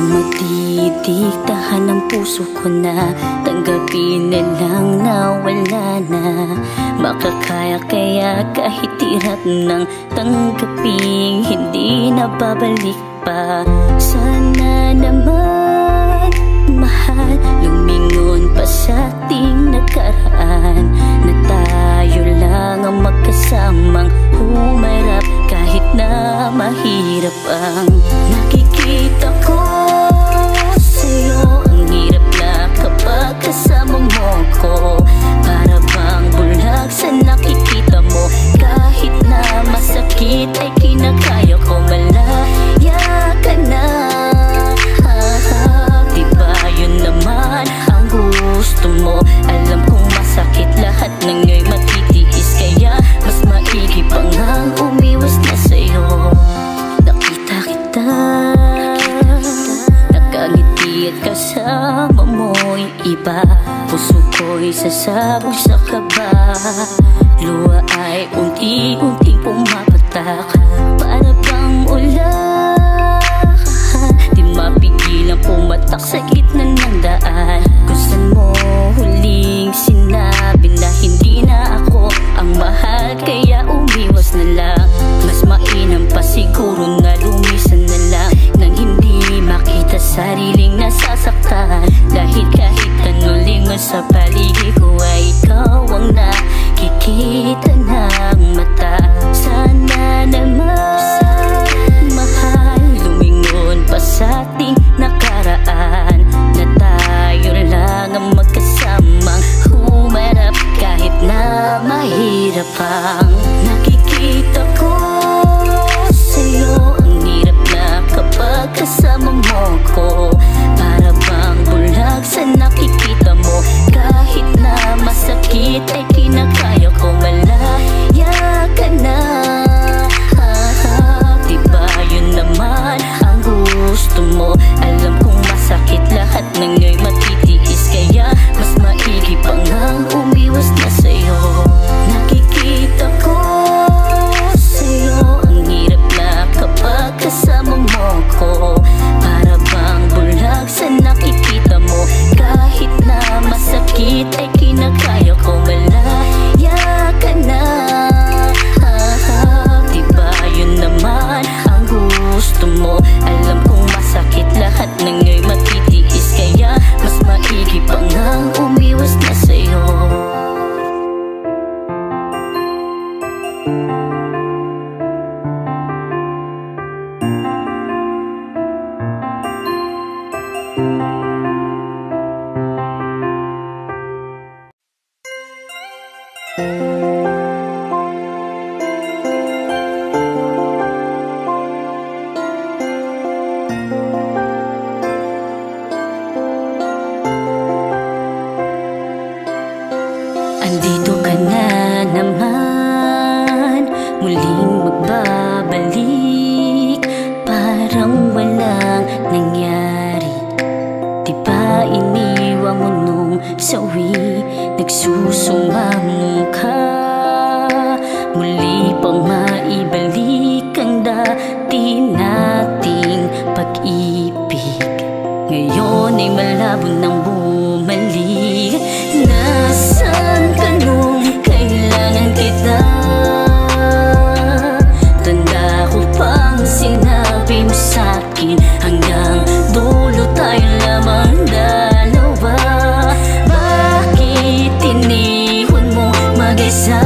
Madidiktahan ang puso ko na tanggapin na lang na wala na. Makakaya kaya kahit hirap nang tanggaping hindi na babalik pa. Sana naman mahal, lumingon pa sa ating nakaraan, na tayo lang ang magkasamang humarap kahit na mahirap ang nakikita ko sa'yo. Ang hirap na kapag kasama mo ko, para bang bulag sa nakikita mo. Kahit na masakit ay kinakaya ko, malaya ka na. Diba yun naman ang gusto mo? Alam kong masakit lahat ng nga'y matitiis, kaya mas maigi pa ngang umiwas na sa'yo. Nakita kita, nakangiti at kasama mo'y iba. Puso ko'y sasabog sa kaba, luha ay unti-unting pumapatak. Para bang ulan, di mapigilang pumatak sa gitna ng daan. Kung saan mo huling sinabi na hindi na ako ang mahal, kaya umiwas na lang. Mas mainam pa siguro na lumisan na lang, nang hindi makita sariling nasasaktan. Dahil kahit anong lingon sa paligid ko ay ikaw ang nakikita ng mata. Sana naman mahal, lumingon pa sa ating nakaraan, na tayo lang ang magkasamang humarap kahit na mahirap ang nakikita ko sa'yo. Ang hirap na kapag kasama mo ko, para bang bulag sa nakikita mo. Kahit na masakit ay kinakaya ko, malaya ka na. Diba yun naman ang gusto mo? Alam kong masakit lahat ng nga'y matitiis, kaya mas maigi pa ngang umiwas na sa'yo. Nakikita ko sa'yo, ang hirap na kapag kasama mo ko, para bang bulag sa nakikita mo. Kahit na masakit ay kinakaya ko, malaya ka na. Diba yun naman ang gusto mo? Alam kong masakit lahat ng nga'y matitiis, kaya mas maigi pa ngang umiwas na sa'yo. Andito ka na naman, muling magbabalik, parang walang nangyari. Di ba iniwan mo nung sawi, nagsusumamo ka? Muli pang maibalik ang dati nating pag-ibig. Ngayon ay malabo nang bumalik. Nasaan ka nung kailangan kita? Tanda ko pang sinabi mo sa'kin, hanggang dulo tayo lamang dalawa. Bakit tinihon mo mag-isa?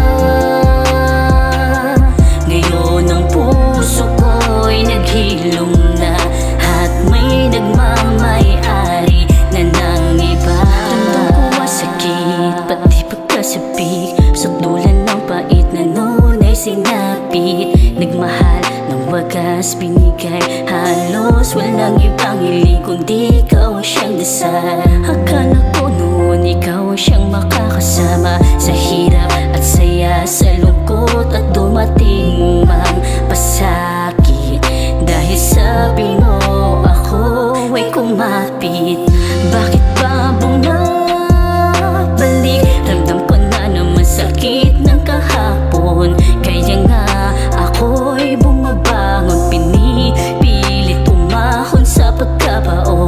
Ngayon ang puso ko'y naghilom na, at may nagmamayari na ng iba. Tanda ko ang sakit, pati pagkasabik, sakdulan ng pait na noon ay sinapit. Nagmahal ng wagas binigay, halos walang ibang hiling kundi ikaw ang siyang dasal. Akala ko noon ikaw ang siyang makakasama sa hirap at saya, sa lungkot at dumating mang pasakit. Dahil sabi mo ako ay kumapit, bakit ba bumabalik? Ramdam ko na naman sakit ng kahapon, kaya nga ako'y bumabangon, pinipilit umahon sa pagkabaon.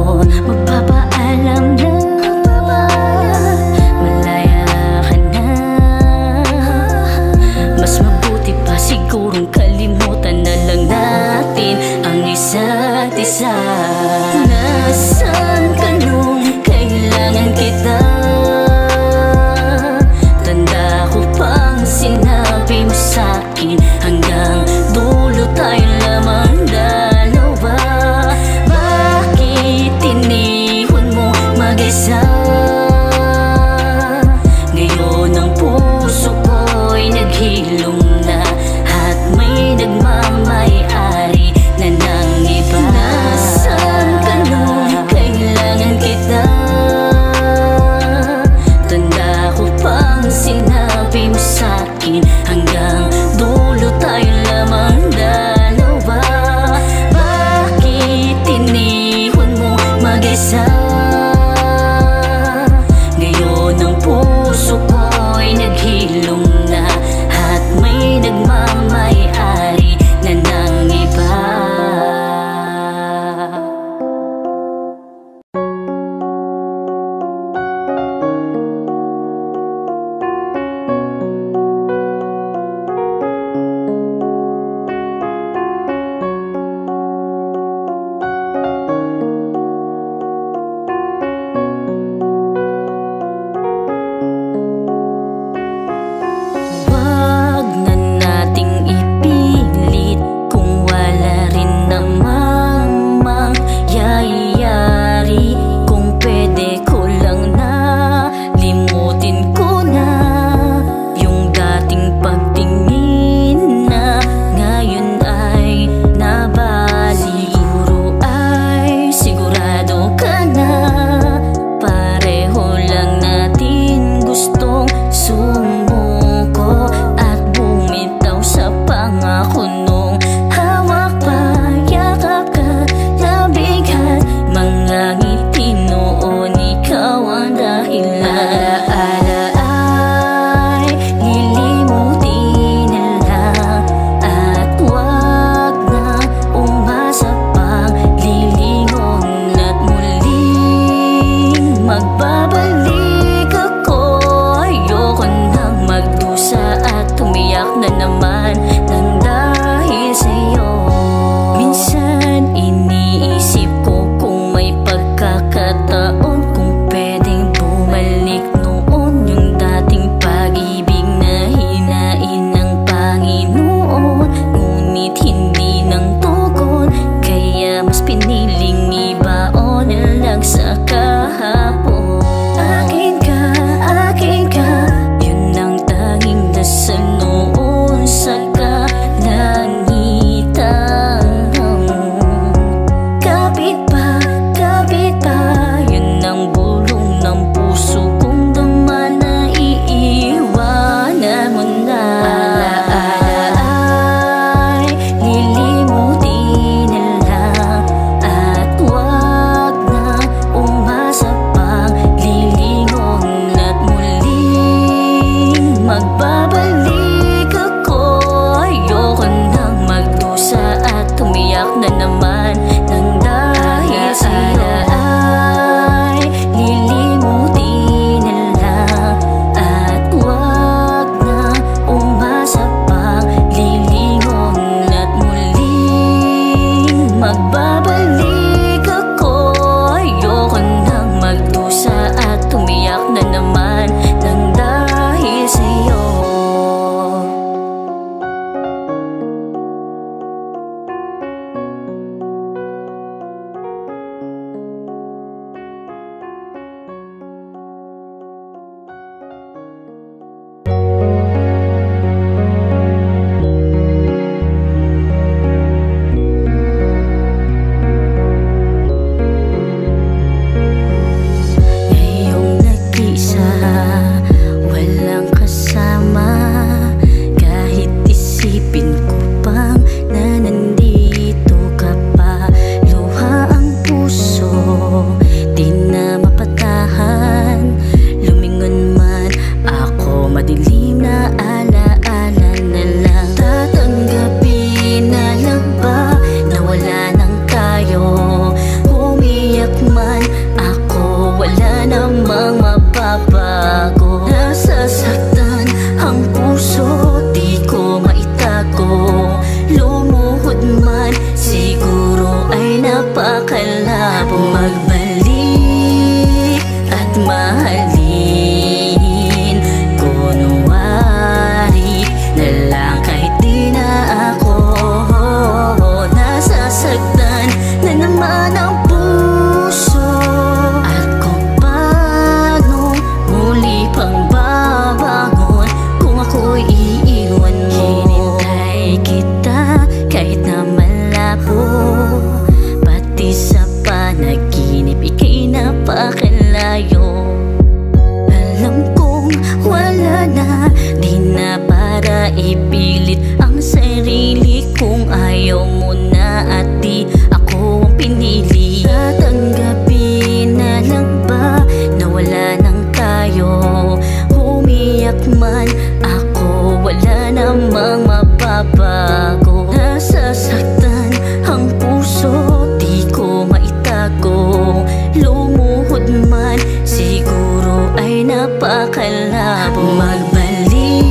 nakakalabo. Magbalik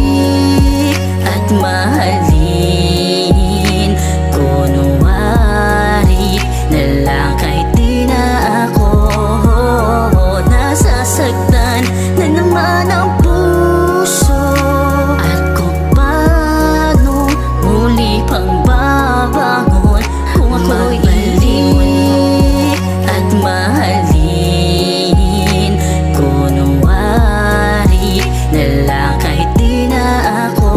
at mahalin, kunwari na lang kahit di na ako nasasaktan na naman ang puso. At kung paano muli pang babangon kung ako'y iiwan at mahalin, kunwari na lang kahit di na ako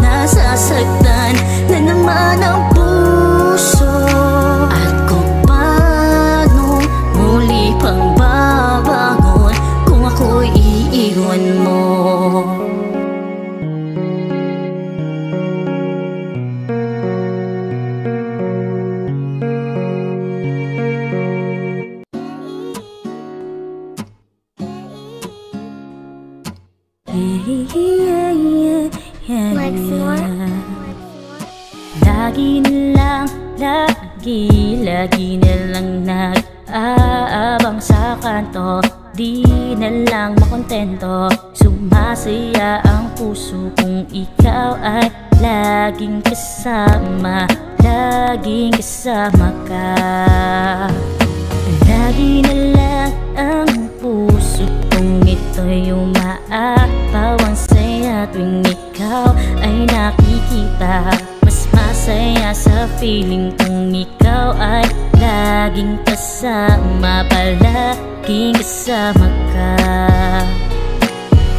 nasasaktan na naman ang puso. At kung paano muli pang babangon kung ako'y iiwan mo. Lagi na lang nag-aabang sa kanto, di na lang makontento. Sumasaya ang puso kung ikaw ay laging kasama, laging kasama ka. Lagi na lang ang puso kung ito'y umaapaw. Ang saya tuwing ikaw ay nakikita, mas masaya sa feeling kung ikaw ay laging kasama, palaging kasama ka.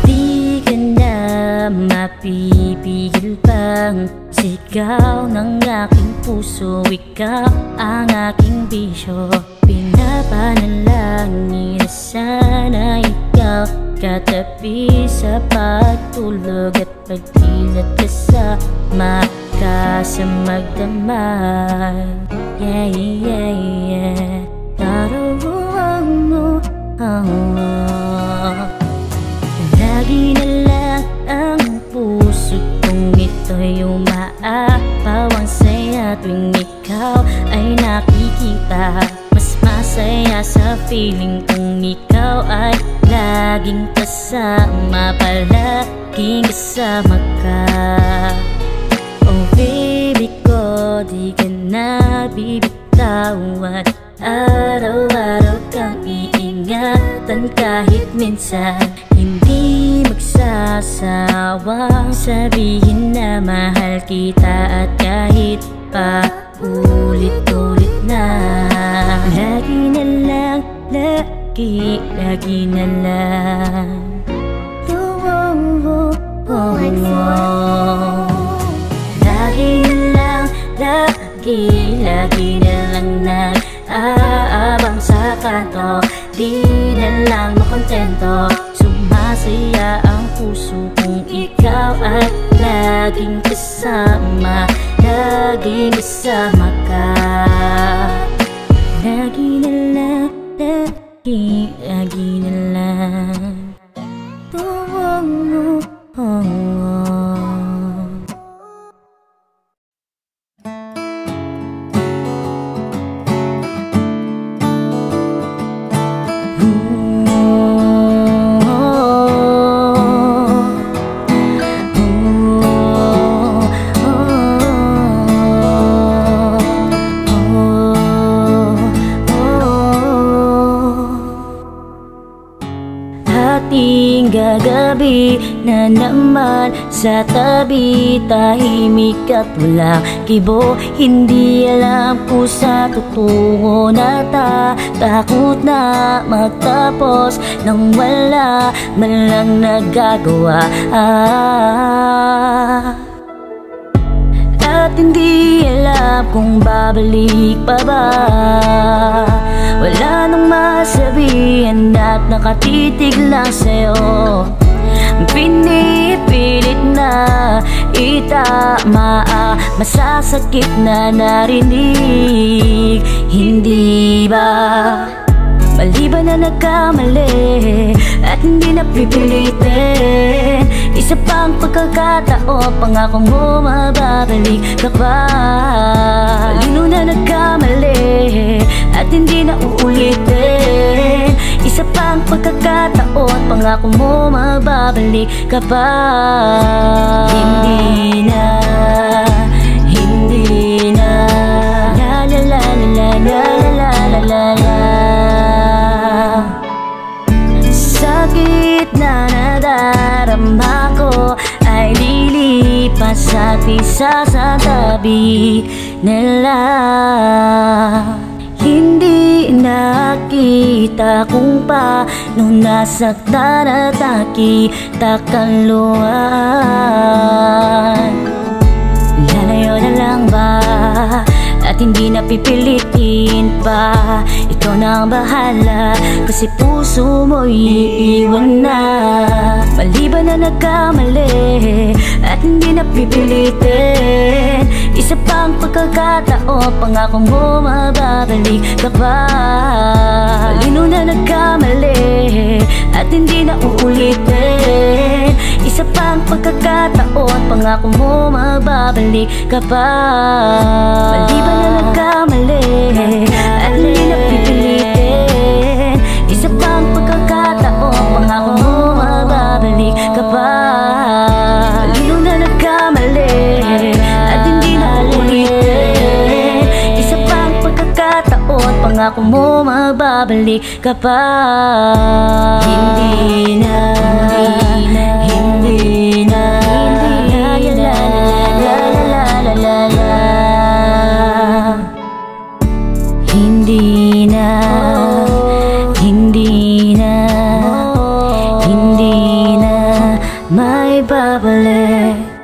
Di ka na mapipigil pang sigaw ng aking puso. Ikaw ang aking bisyo, pinapanalangin na sana ikaw katabi sa pagtulog at pagdilat kasama ka sa magdamag. Yeah, yeah, yeah. Naroon mo, lagi na lang ang puso kung ito'y umaapaw. Ang saya tuwing ikaw ay nakikita, mas masaya sa feeling kung ikaw ay laging kasama, palaging kasama ka. Oh baby ko, di ka na bibitawan, araw-araw kang iingatan. Kahit minsan hindi magsasawang sabihin na mahal kita, at kahit pa ulit-ulit na, lagi na lang, lagi na lang. Lagi na lang, lagi na lang nag-aabang sa kanto, di na lang makontento. Sumasaya ang puso kung ikaw ay laging kasama, laging kasama ka. Lagi na lang, lagi na lang. Ating gagabi na naman sa tabi, tahimik at walang kibo. Hindi alam kung sa totoo na takot na magtapos nang wala man lang nagagawa. At hindi alam kung babalik pa ba. Wala nang masabihan at nakatitig lang sa'yo. Pinipilit na itama, masasakit na narinig. Hindi ba mali ba na nagkamali at hindi na pipilitin? Isa pang pagkakataon, pangako mo mababalik ka pa. Malino na nagkamali at hindi na uulitin. Isa pang pagkakataon, pagkakataon, pangako mo mababalik ka pa. Hindi na, hindi na, la la la la la la la la la. Sakit na nadarama ko ay lilipas at isa sa tabi nila. Hindi nakita kung paano nasaktan at nakita kang luwan. Lalayo na lang ba at hindi na pipilitin pa? Ikaw na ang bahala kasi puso mo iiwan na. Maliban na nagkamali at hindi na pipilitin, isa pang pagkakataon, pangako mo mababalik ka pa. Malino na nagkamali at hindi na uulitin, isa pang pagkakataon, pangako mo mababalik ka pa. Maliban na nagkamali at hindi na pipilitin, isa pang pagkakataon, pangako mo mababalik ka pa. Malino na nagkamali at hindi na uulitin, isa pang pagkakataon, pangako mo mababalik ka pa. Hindi na, hindi na, hindi na, la la la la la. Hindi na, hindi na, hindi na may babalik.